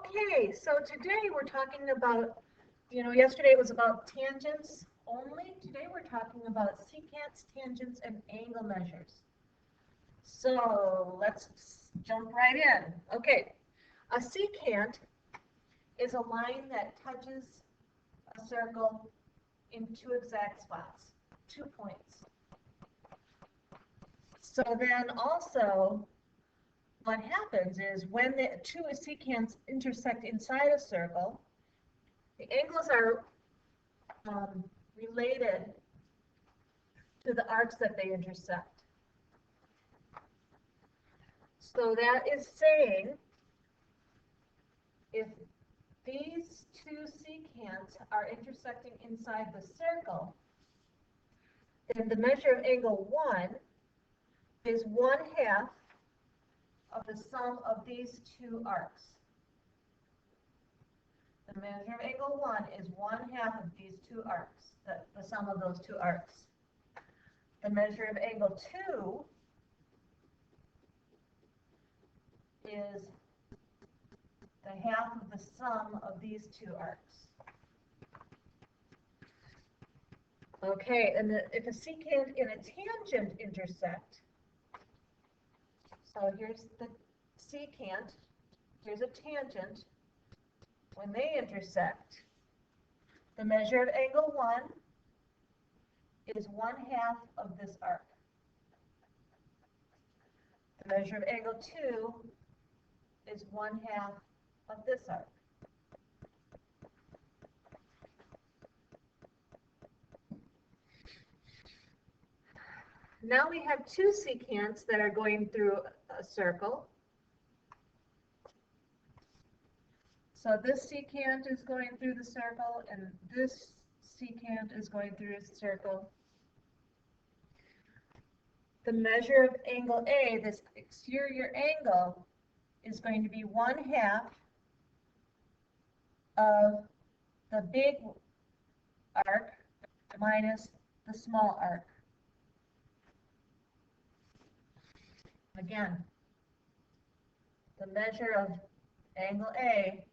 Okay, so today we're talking about, yesterday it was about tangents only. Today we're talking about secants, tangents, and angle measures. So let's jump right in. Okay, a secant is a line that touches a circle in two exact spots, 2 points. So then also, what happens is when the two secants intersect inside a circle, the angles are related to the arcs that they intersect. So that is saying if these two secants are intersecting inside the circle, then the measure of angle 1 is 1/2 of the sum of these two arcs. The measure of angle 1 is 1/2 of these two arcs, the sum of those two arcs. The measure of angle 2 is the half of the sum of these two arcs. Okay, and if a secant and a tangent intersect, so here's the secant, here's a tangent. When they intersect, the measure of angle 1 is 1/2 of this arc. The measure of angle 2 is 1/2 of this arc. Now we have two secants that are going through a circle. So this secant is going through the circle, and this secant is going through a circle. The measure of angle A, this exterior angle, is going to be 1/2 of the big arc minus the small arc. Again, the measure of angle A,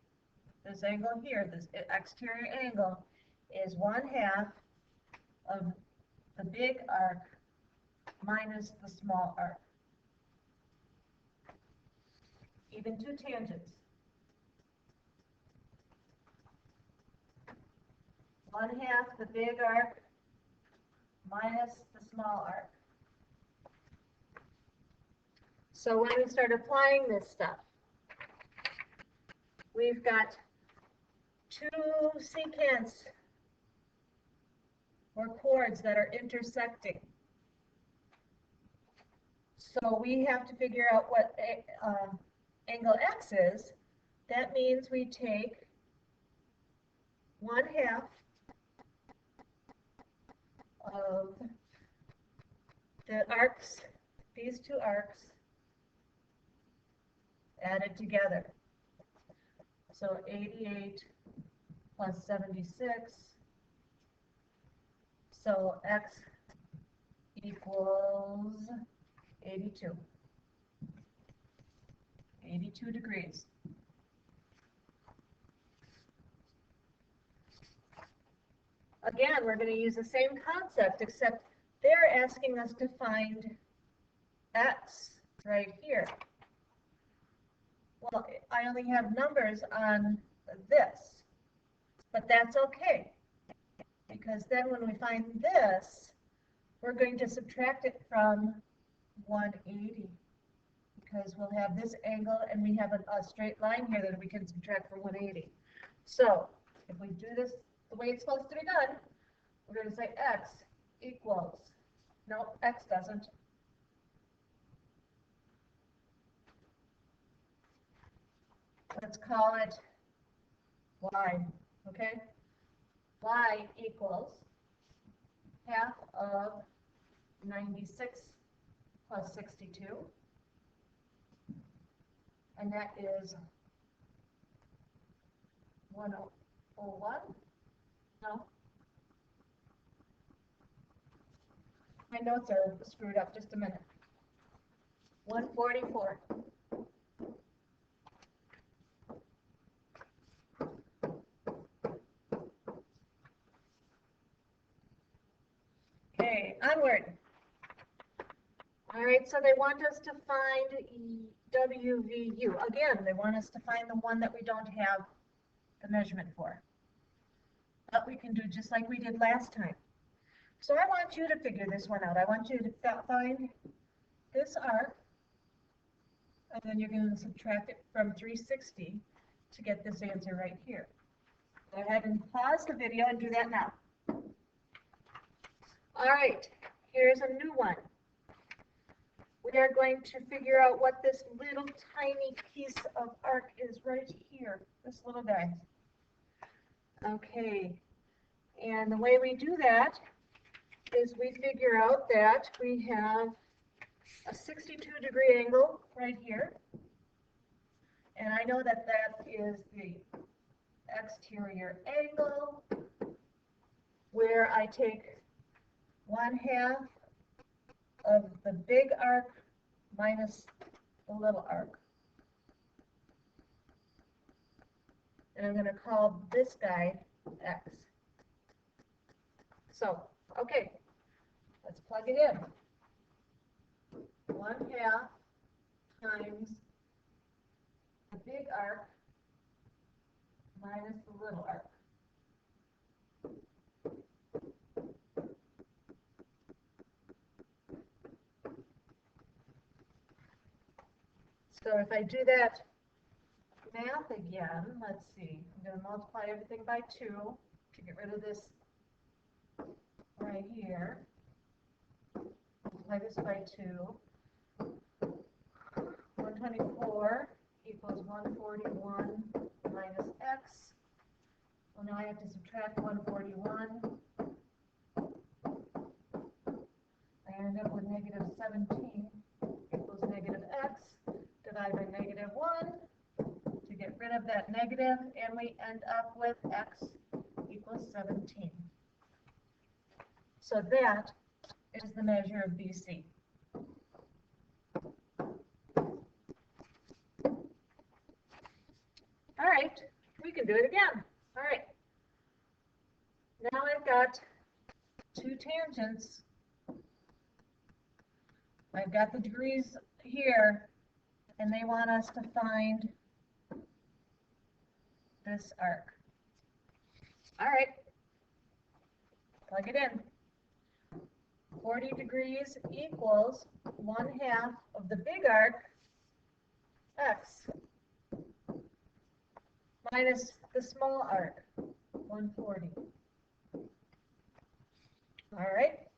this angle here, this exterior angle, is 1/2 of the big arc minus the small arc. Even two tangents. 1/2 the big arc minus the small arc. So when we start applying this stuff, we've got two secants or chords that are intersecting. So we have to figure out what angle x is. That means we take 1/2 of the arcs, these two arcs, added together. So 88 plus 76. So x equals 82. 82 degrees. Again, we're going to use the same concept, except they're asking us to find x right here. Well, I only have numbers on this, but that's okay, because then when we find this, we're going to subtract it from 180, because we'll have this angle and we have a straight line here that we can subtract from 180. So if we do this the way it's supposed to be done, we're going to say x equals, no, x doesn't. Let's call it y, okay? Y equals half of 96 plus 62, and that is 101. No? My notes are screwed up. Just a minute. 144. right, so they want us to find WVU. Again, they want us to find the one that we don't have the measurement for. But we can do just like we did last time. So I want you to figure this one out. I want you to find this arc, and then you're going to subtract it from 360 to get this answer right here. Go ahead and pause the video and do that now. All right, here's a new one. We are going to figure out what this little tiny piece of arc is right here, this little guy. Okay, and the way we do that is we figure out that we have a 62-degree angle right here. And I know that that is the exterior angle, where I take 1/2 of the big arc minus the little arc. And I'm going to call this guy x. So, okay, let's plug it in. 1/2 times the big arc minus the little arc. So if I do that math again, let's see, I'm going to multiply everything by 2 to get rid of this right here. Multiply this by 2. 124 equals 141 minus x. Well, now I have to subtract 141. I end up with negative 17 equals negative x. Divide by negative 1 to get rid of that negative, and we end up with x equals 17. So that is the measure of BC. All right, we can do it again. All right. Now I've got 2 tangents. I've got the degrees here, and they want us to find this arc. All right, plug it in. 40 degrees equals 1/2 of the big arc, x, minus the small arc, 140. All right.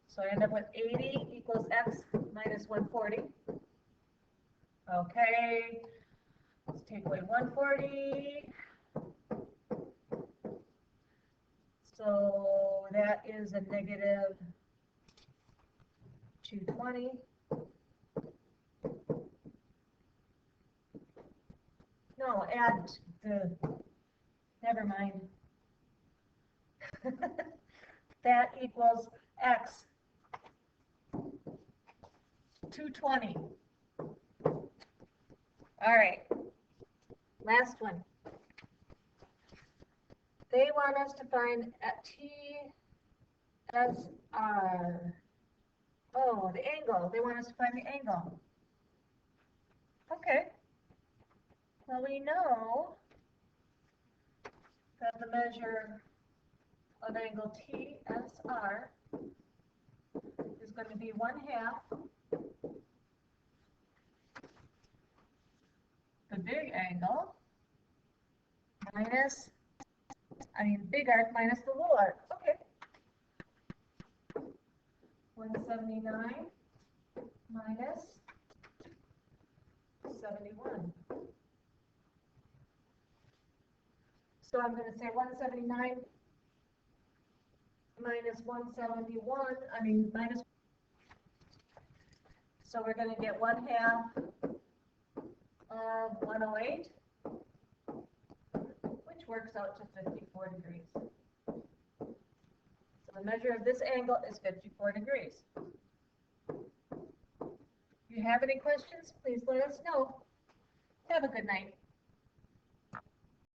So I end up with 80 equals x minus 140. Okay, let's take away 140. So that is a negative 220. No, add the, never mind. That equals x, 220. All right, last one. They want us to find at TSR. Oh, the angle. They want us to find the angle. Okay. Well, we know that the measure of angle TSR is going to be 1/2 the big angle minus, big arc minus the little arc. Okay. 179 minus 71. So I'm going to say 179 minus 171, minus. So we're going to get 1/2 of 108, which works out to 54 degrees. So the measure of this angle is 54 degrees. If you have any questions, please let us know. Have a good night.